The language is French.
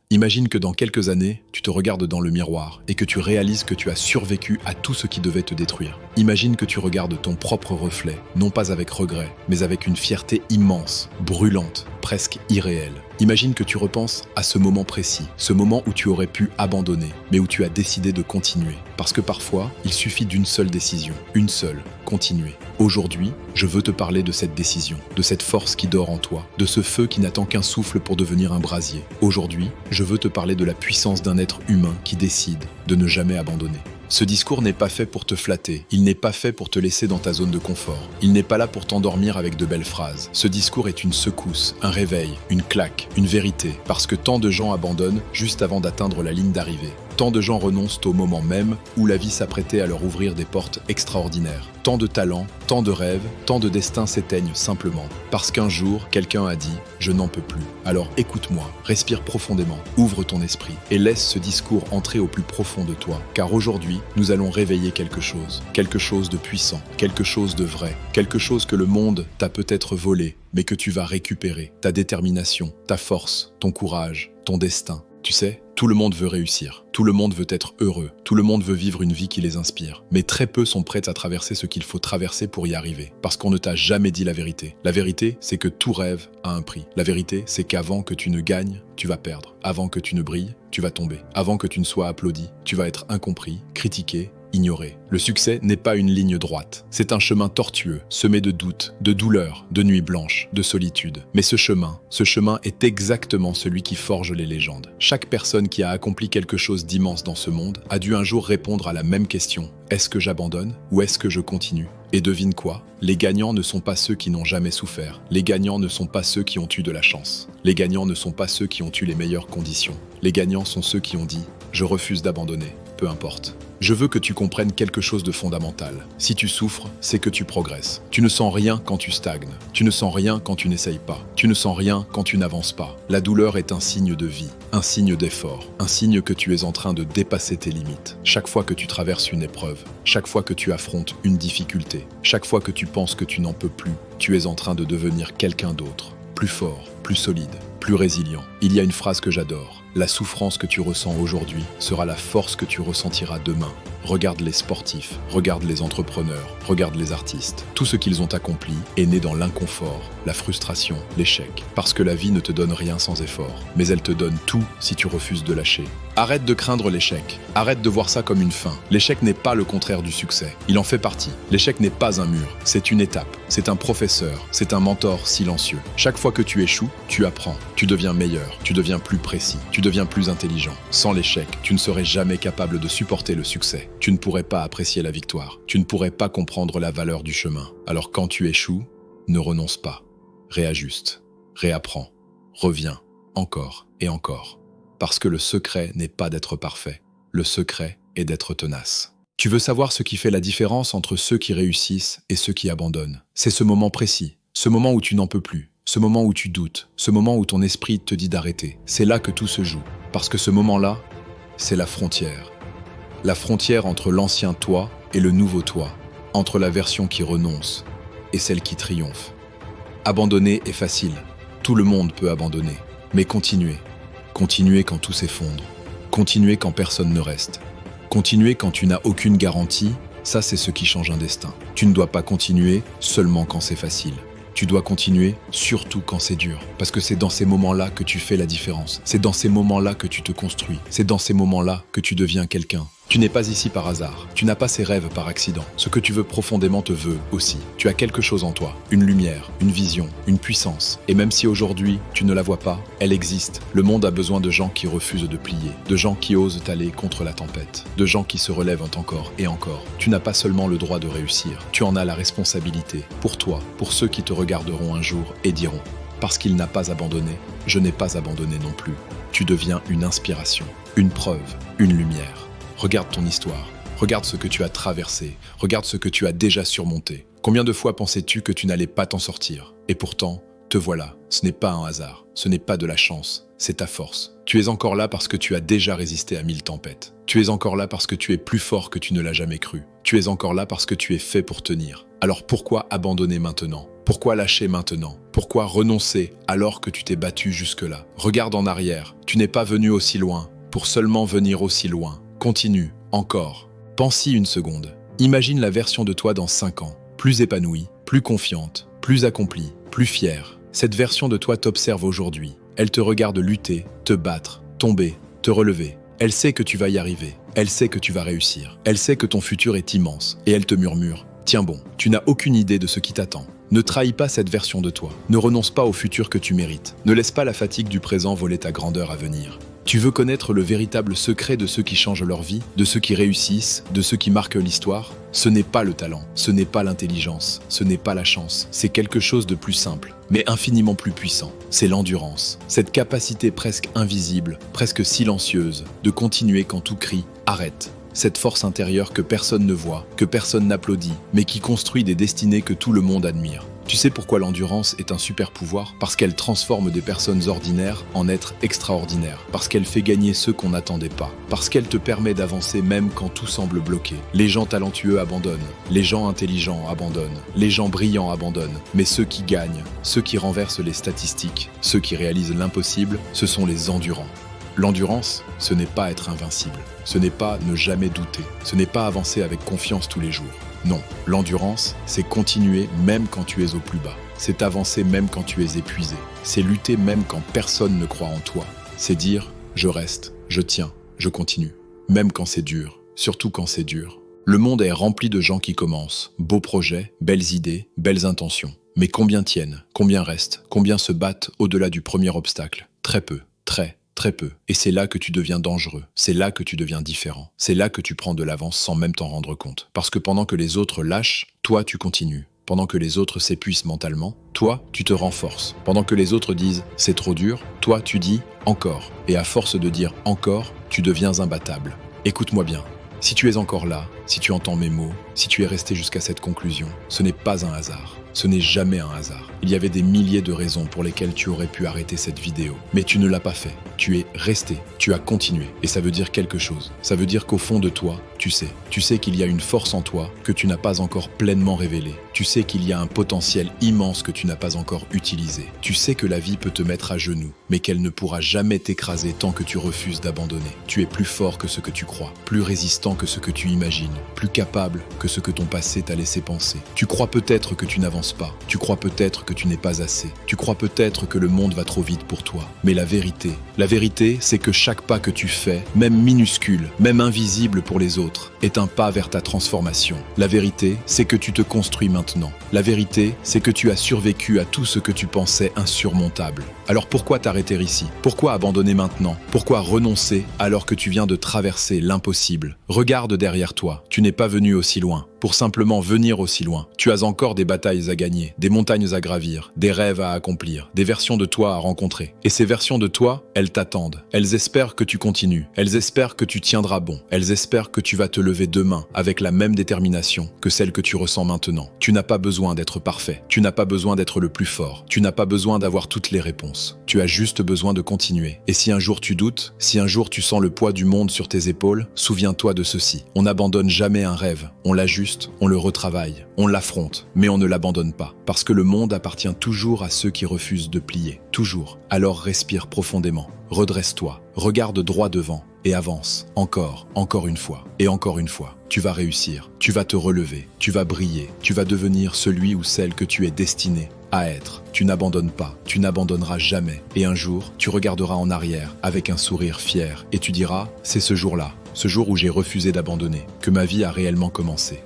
Imagine que dans quelques années, tu te regardes dans le miroir et que tu réalises que tu as survécu à tout ce qui devait te détruire. Imagine que tu regardes ton propre reflet, non pas avec regret, mais avec une fierté immense, brûlante, presque irréelle. Imagine que tu repenses à ce moment précis, ce moment où tu aurais pu abandonner, mais où tu as décidé de continuer. Parce que parfois, il suffit d'une seule décision, une seule, continuer. Aujourd'hui, je veux te parler de cette décision, de cette force qui dort en toi, de ce feu qui n'attend qu'un souffle pour devenir un brasier. Aujourd'hui, je veux te parler de la puissance d'un être humain qui décide de ne jamais abandonner. Ce discours n'est pas fait pour te flatter, il n'est pas fait pour te laisser dans ta zone de confort, il n'est pas là pour t'endormir avec de belles phrases. Ce discours est une secousse, un réveil, une claque, une vérité, parce que tant de gens abandonnent juste avant d'atteindre la ligne d'arrivée. Tant de gens renoncent au moment même où la vie s'apprêtait à leur ouvrir des portes extraordinaires. Tant de talents, tant de rêves, tant de destins s'éteignent simplement. Parce qu'un jour, quelqu'un a dit « je n'en peux plus ». Alors écoute-moi, respire profondément, ouvre ton esprit et laisse ce discours entrer au plus profond de toi. Car aujourd'hui, nous allons réveiller quelque chose de puissant, quelque chose de vrai, quelque chose que le monde t'a peut-être volé, mais que tu vas récupérer. Ta détermination, ta force, ton courage, ton destin. Tu sais, tout le monde veut réussir, tout le monde veut être heureux, tout le monde veut vivre une vie qui les inspire. Mais très peu sont prêts à traverser ce qu'il faut traverser pour y arriver, parce qu'on ne t'a jamais dit la vérité. La vérité, c'est que tout rêve a un prix. La vérité, c'est qu'avant que tu ne gagnes, tu vas perdre. Avant que tu ne brilles, tu vas tomber. Avant que tu ne sois applaudi, tu vas être incompris, critiqué, ignoré. Le succès n'est pas une ligne droite. C'est un chemin tortueux, semé de doutes, de douleurs, de nuits blanches, de solitude. Mais ce chemin est exactement celui qui forge les légendes. Chaque personne qui a accompli quelque chose d'immense dans ce monde a dû un jour répondre à la même question. Est-ce que j'abandonne ou est-ce que je continue ? Et devine quoi ? Les gagnants ne sont pas ceux qui n'ont jamais souffert. Les gagnants ne sont pas ceux qui ont eu de la chance. Les gagnants ne sont pas ceux qui ont eu les meilleures conditions. Les gagnants sont ceux qui ont dit « je refuse d'abandonner ». Peu importe. Je veux que tu comprennes quelque chose de fondamental. Si tu souffres, c'est que tu progresses. Tu ne sens rien quand tu stagnes. Tu ne sens rien quand tu n'essayes pas. Tu ne sens rien quand tu n'avances pas. La douleur est un signe de vie, un signe d'effort, un signe que tu es en train de dépasser tes limites. Chaque fois que tu traverses une épreuve, chaque fois que tu affrontes une difficulté, chaque fois que tu penses que tu n'en peux plus, tu es en train de devenir quelqu'un d'autre, plus fort, plus solide, plus résilient. Il y a une phrase que j'adore. La souffrance que tu ressens aujourd'hui sera la force que tu ressentiras demain. Regarde les sportifs, regarde les entrepreneurs, regarde les artistes. Tout ce qu'ils ont accompli est né dans l'inconfort, la frustration, l'échec. Parce que la vie ne te donne rien sans effort, mais elle te donne tout si tu refuses de lâcher. Arrête de craindre l'échec. Arrête de voir ça comme une fin. L'échec n'est pas le contraire du succès. Il en fait partie. L'échec n'est pas un mur, c'est une étape. C'est un professeur, c'est un mentor silencieux. Chaque fois que tu échoues, tu apprends. Tu deviens meilleur, tu deviens plus précis, tu deviens plus intelligent. Sans l'échec, tu ne serais jamais capable de supporter le succès. Tu ne pourrais pas apprécier la victoire. Tu ne pourrais pas comprendre la valeur du chemin. Alors quand tu échoues, ne renonce pas. Réajuste, réapprends, reviens, encore et encore. Parce que le secret n'est pas d'être parfait. Le secret est d'être tenace. Tu veux savoir ce qui fait la différence entre ceux qui réussissent et ceux qui abandonnent. C'est ce moment précis, ce moment où tu n'en peux plus, ce moment où tu doutes, ce moment où ton esprit te dit d'arrêter. C'est là que tout se joue. Parce que ce moment-là, c'est la frontière. La frontière entre l'ancien toi et le nouveau toi, entre la version qui renonce et celle qui triomphe. Abandonner est facile, tout le monde peut abandonner, mais continuer quand tout s'effondre, continuer quand personne ne reste, continuer quand tu n'as aucune garantie, ça c'est ce qui change un destin. Tu ne dois pas continuer seulement quand c'est facile. Tu dois continuer, surtout quand c'est dur. Parce que c'est dans ces moments-là que tu fais la différence. C'est dans ces moments-là que tu te construis. C'est dans ces moments-là que tu deviens quelqu'un. Tu n'es pas ici par hasard. Tu n'as pas ces rêves par accident. Ce que tu veux profondément te veut aussi. Tu as quelque chose en toi. Une lumière, une vision, une puissance. Et même si aujourd'hui, tu ne la vois pas, elle existe. Le monde a besoin de gens qui refusent de plier. De gens qui osent aller contre la tempête. De gens qui se relèvent encore et encore. Tu n'as pas seulement le droit de réussir. Tu en as la responsabilité. Pour toi, pour ceux qui te regarderont un jour et diront « Parce qu'il n'a pas abandonné, je n'ai pas abandonné non plus ». Tu deviens une inspiration, une preuve, une lumière. Regarde ton histoire, regarde ce que tu as traversé, regarde ce que tu as déjà surmonté. Combien de fois pensais-tu que tu n'allais pas t'en sortir? Et pourtant, te voilà, ce n'est pas un hasard, ce n'est pas de la chance, c'est ta force. Tu es encore là parce que tu as déjà résisté à 1000 tempêtes. Tu es encore là parce que tu es plus fort que tu ne l'as jamais cru. Tu es encore là parce que tu es fait pour tenir. Alors pourquoi abandonner maintenant? Pourquoi lâcher maintenant? Pourquoi renoncer alors que tu t'es battu jusque-là? Regarde en arrière, Tu n'es pas venu aussi loin pour seulement venir aussi loin. Continue, encore. Pense-y une seconde. Imagine la version de toi dans 5 ans. Plus épanouie, plus confiante, plus accomplie, plus fière. Cette version de toi t'observe aujourd'hui. Elle te regarde lutter, te battre, tomber, te relever. Elle sait que tu vas y arriver. Elle sait que tu vas réussir. Elle sait que ton futur est immense. Et elle te murmure: tiens bon, tu n'as aucune idée de ce qui t'attend. Ne trahis pas cette version de toi. Ne renonce pas au futur que tu mérites. Ne laisse pas la fatigue du présent voler ta grandeur à venir. Tu veux connaître le véritable secret de ceux qui changent leur vie, de ceux qui réussissent, de ceux qui marquent l'histoire? Ce n'est pas le talent, ce n'est pas l'intelligence, ce n'est pas la chance. C'est quelque chose de plus simple, mais infiniment plus puissant. C'est l'endurance. Cette capacité presque invisible, presque silencieuse, de continuer quand tout crie « arrête ». Cette force intérieure que personne ne voit, que personne n'applaudit, mais qui construit des destinées que tout le monde admire. Tu sais pourquoi l'endurance est un super pouvoir? Parce qu'elle transforme des personnes ordinaires en êtres extraordinaires. Parce qu'elle fait gagner ceux qu'on n'attendait pas. Parce qu'elle te permet d'avancer même quand tout semble bloqué. Les gens talentueux abandonnent. Les gens intelligents abandonnent. Les gens brillants abandonnent. Mais ceux qui gagnent, ceux qui renversent les statistiques, ceux qui réalisent l'impossible, ce sont les endurants. L'endurance, ce n'est pas être invincible. Ce n'est pas ne jamais douter. Ce n'est pas avancer avec confiance tous les jours. Non, l'endurance, c'est continuer même quand tu es au plus bas. C'est avancer même quand tu es épuisé. C'est lutter même quand personne ne croit en toi. C'est dire « je reste, je tiens, je continue ». Même quand c'est dur, surtout quand c'est dur. Le monde est rempli de gens qui commencent. Beaux projets, belles idées, belles intentions. Mais combien tiennent? Combien restent? Combien se battent au-delà du premier obstacle? Très peu, très peu. Et c'est là que tu deviens dangereux. C'est là que tu deviens différent. C'est là que tu prends de l'avance sans même t'en rendre compte. Parce que pendant que les autres lâchent, toi tu continues. Pendant que les autres s'épuisent mentalement, toi tu te renforces. Pendant que les autres disent « c'est trop dur », toi tu dis « encore ». Et à force de dire « encore », tu deviens imbattable. Écoute-moi bien. Si tu es encore là, si tu entends mes mots, si tu es resté jusqu'à cette conclusion, ce n'est pas un hasard. Ce n'est jamais un hasard. Il y avait des milliers de raisons pour lesquelles tu aurais pu arrêter cette vidéo. Mais tu ne l'as pas fait. Tu es resté. Tu as continué. Et ça veut dire quelque chose. Ça veut dire qu'au fond de toi, tu sais qu'il y a une force en toi que tu n'as pas encore pleinement révélée. Tu sais qu'il y a un potentiel immense que tu n'as pas encore utilisé. Tu sais que la vie peut te mettre à genoux, mais qu'elle ne pourra jamais t'écraser tant que tu refuses d'abandonner. Tu es plus fort que ce que tu crois, plus résistant que ce que tu imagines, plus capable que ce que ton passé t'a laissé penser. Tu crois peut-être que tu n'avances pas. Tu crois peut-être que tu n'es pas assez. Tu crois peut-être que le monde va trop vite pour toi. Mais la vérité, c'est que chaque pas que tu fais, même minuscule, même invisible pour les autres, est un pas vers ta transformation. La vérité, c'est que tu te construis maintenant. La vérité, c'est que tu as survécu à tout ce que tu pensais insurmontable. Alors pourquoi t'arrêter ici? Pourquoi abandonner maintenant? Pourquoi renoncer alors que tu viens de traverser l'impossible? Regarde derrière toi, tu n'es pas venu aussi loin pour simplement venir aussi loin. Tu as encore des batailles à gagner, des montagnes à gravir, des rêves à accomplir, des versions de toi à rencontrer. Et ces versions de toi, elles t'attendent. Elles espèrent que tu continues. Elles espèrent que tu tiendras bon. Elles espèrent que tu vas te lever demain avec la même détermination que celle que tu ressens maintenant. Tu n'as pas besoin d'être parfait. Tu n'as pas besoin d'être le plus fort. Tu n'as pas besoin d'avoir toutes les réponses. Tu as juste besoin de continuer. Et si un jour tu doutes, si un jour tu sens le poids du monde sur tes épaules, souviens-toi de ceci. On n'abandonne jamais un rêve. On l'ajuste, on le retravaille, on l'affronte, mais on ne l'abandonne pas. Parce que le monde appartient toujours à ceux qui refusent de plier. Toujours. Alors respire profondément. Redresse-toi. Regarde droit devant. Et avance. Encore une fois. Et encore une fois. Tu vas réussir. Tu vas te relever. Tu vas briller. Tu vas devenir celui ou celle que tu es destiné à être. Tu n'abandonnes pas. Tu n'abandonneras jamais. Et un jour, tu regarderas en arrière avec un sourire fier. Et tu diras, c'est ce jour-là. Ce jour où j'ai refusé d'abandonner, que ma vie a réellement commencé.